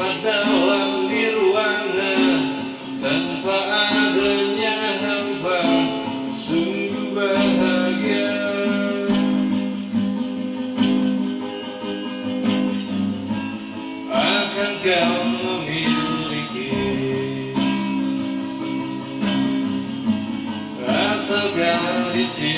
Hemat dalam di ruangan tanpa adanya hampa, sungguh bahagia. Akan kau memiliki atau kau dicintai?